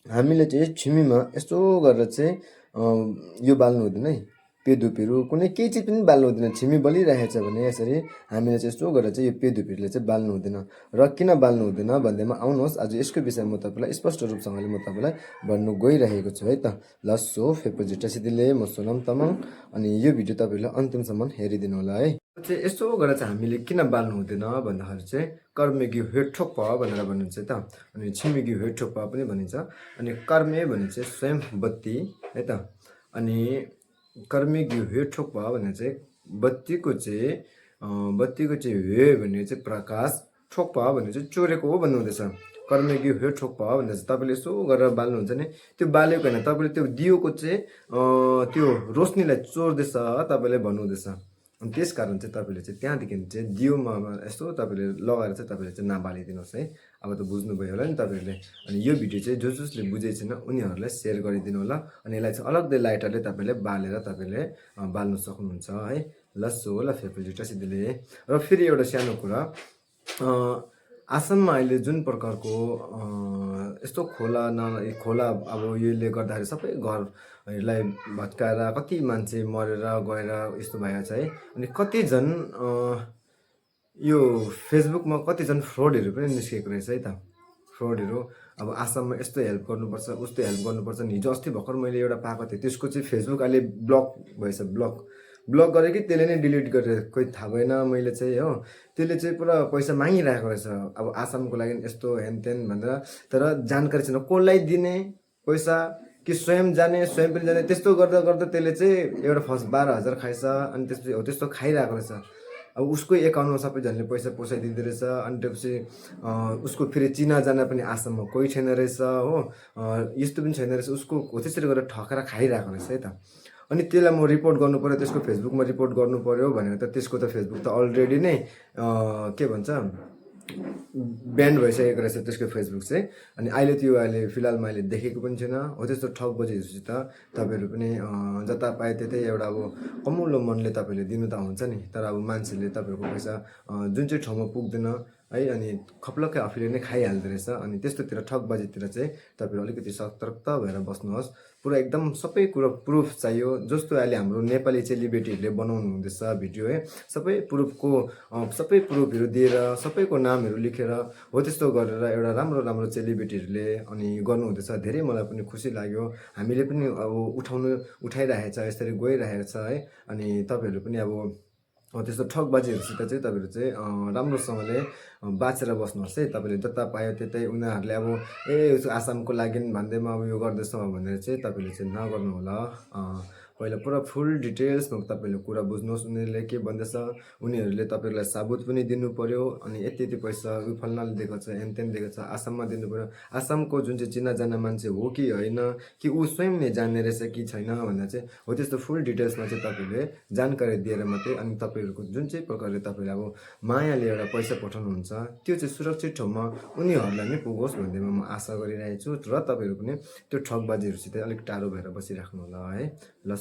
हामीले चाहिँ छिमीमा यस्तो गरेर चाहिँ यो बाल्नु हुँदैन है, पेदुपहरू कुनै केही चिज पनि बाल्नु हुँदैन। छिमी बलिरहेछ भने यसरी हामीले चाहिँ यस्तो गरेर चाहिँ यो पेदुपहरूले चाहिँ बाल्नु हुँदैन। र किन बाल्नु हुँदैन भन्दैमा आउनुहोस्, आज यसको विषयमा म तपाईँलाई स्पष्ट रूपसँगले म तपाईँलाई भन्नु गइरहेको छु है त। ल सो फेपोजिटा सिदिले म सोनम तामाङ, अनि यो भिडियो तपाईँहरूले अन्तिमसम्म हेरिदिनु होला है। चाहिँ यस्तो गरेर चाहिँ हामीले किन बाल्नु हुँदैन भन्दाखेरि चाहिँ कर्मेगी हेठोक्प भनेर भनिन्छ त, अनि छिमेगी हेठोक्प पनि भनिन्छ। अनि कर्मे भने चाहिँ स्वयं बत्ती है त, अनि कर्मेगी हेठोक्प भने चाहिँ बत्तीको चाहिँ हे भने चाहिँ प्रकाश, ठोक्प भने चाहिँ चोरेको हो भन्नुहुँदैछ। कर्मेगी हेठोक्प भनेर चाहिँ तपाईँले यसो गरेर बाल्नुहुन्छ नि, त्यो बालेको होइन, तपाईँले त्यो दियोको चाहिँ त्यो रोशनीलाई चोर्दैछ तपाईँले भन्नुहुँदैछ। अनि त्यस कारण चाहिँ तपाईँले चाहिँ त्यहाँदेखि चाहिँ दियोमा यस्तो तपाईँले लगाएर चाहिँ तपाईँले चाहिँ नबालिदिनुहोस् है। अब त बुझ्नुभयो होला नि तपाईँहरूले। अनि यो भिडियो चाहिँ जसले बुझेको छैन उनीहरूलाई सेयर गरिदिनु होला, अनि यसलाई चाहिँ अलग्गै लाइटरले तपाईँले बालेर तपाईँले बाल्नु सक्नुहुन्छ है। ल सो ल फेपोजिटा सिदिले। र फेरि एउटा सानो कुरा, आसाममा अहिले जुन प्रकारको यस्तो खोला अब यसले गर्दाखेरि सबै घरहरूलाई भत्काएर कति मान्छे मरेर गएर यस्तो भएको छ है। अनि कतिजन यो फेसबुकमा कतिजना फ्रडहरू पनि निस्केको रहेछ है त। फ्रडहरू अब आसाममा यस्तो हेल्प गर्नुपर्छ, उस्तो हेल्प गर्नुपर्छ। हिजो अस्ति भर्खर मैले एउटा पाएको थिएँ, त्यसको चाहिँ फेसबुक अहिले ब्लक भएछ। ब्लक गरेँ कि त्यसले नै डिलिट गरेर खोइ थाहा भएन मैले चाहिँ हो। त्यसले चाहिँ पुरा पैसा मागिरहेको रहेछ अब आसामको लागि यस्तो हेनतेन भनेर, तर जानकारी छैन कसलाई दिने पैसा, कि स्वयं जाने स्वयं पनि जाने। त्यस्तो गर्दा गर्दा त्यसले चाहिँ एउटा फर्स्ट 12,000 खाएछ, अनि त्यसपछि हो त्यस्तो खाइरहेको रहेछ। अब उसको एकाउन्टमा सबैजनाले पैसा पसाइदिँदो रहेछ। अनि त्यसपछि उसको फेरि चिनाजाना पनि आसाममा कोही छैन रहेछ हो, यस्तो पनि छैन रहेछ, उसको हो त्यसरी गरेर ठकेर खाइरहेको रहेछ है त। अनि त्यसलाई म रिपोर्ट गर्नु पऱ्यो, त्यसको फेसबुकमा रिपोर्ट गर्नु पऱ्यो भनेर त त्यसको त फेसबुक त अलरेडी नै के भन्छ ब्यान्ड भइसकेको रहेछ त्यसको फेसबुक चाहिँ। अनि अहिले फिलहालमा अहिले देखेको पनि छैन। हो त्यस्तो ठगबजीहरूसित तपाईँहरू पनि जता पाए त्यतै एउटा अब कमुलो मनले तपाईँहरूले दिनु त हुन्छ नि, तर अब मान्छेले तपाईँहरूको पैसा जुन चाहिँ ठाउँमा पुग्दैन है, अनि खप्लक्कै आफूले नै खाइहाल्दो रहेछ। अनि त्यस्तोतिर ठगबाजीतिर चाहिँ तपाईँहरू अलिकति सतर्क भएर बस्नुहोस्। पुरा एकदम सबै कुरो प्रुफ चाहियो, जस्तो अहिले हाम्रो नेपाली चेलीबेटीहरूले बनाउनु हुँदैछ भिडियो है, सबै प्रुफहरू दिएर सबैको नामहरू लेखेर हो त्यस्तो गरेर एउटा राम्रो चेलीबेटीहरूले अनि गर्नुहुँदैछ। धेरै मलाई पनि खुसी लाग्यो, हामीले पनि अब उठाइरहेको छ, यसरी गइरहेको छ है। अनि तपाईँहरू पनि अब त्यस्तो ठगबाजीहरूसित चाहिँ तपाईँहरू चाहिँ राम्रोसँगले बाँचेर बस्नुहोस् है। तपाईँले जता पायो त्यतै उनीहरूले अब आसामको लागि भन्दैमा अब यो गर्दैछ भनेर चाहिँ तपाईँले चाहिँ नगर्नु होला। पहिला पुरा फुल डिटेल्समा तपाईँले कुरा बुझ्नुहोस्, उनीहरूले के भन्दैछ, उनीहरूले तपाईँहरूलाई साबुत पनि दिनु पर्यो। अनि यति पैसा फल्नाले दिएको छ, हेनतेन दिएको छ, आसाममा दिनु पर्यो। आसामको जुन चाहिँ चिनाजाना मान्छे हो कि होइन, कि ऊ स्वयं नै जान्ने रहेछ कि छैन भनेर चाहिँ हो त्यस्तो फुल डिटेल्समा चाहिँ तपाईँले जानकारी दिएर मात्रै, अनि तपाईँहरूको जुन चाहिँ प्रकारले तपाईँले अब मायाले एउटा पैसा पठाउनुहुन्छ त्यो चाहिँ सुरक्षित ठाउँमा उनीहरूलाई नै पुगोस् भन्दैमा म आशा गरिरहेको छु। र तपाईँहरू पनि त्यो ठगबाजीहरूसित अलिक टाढो भएर बसिराख्नु होला है। ल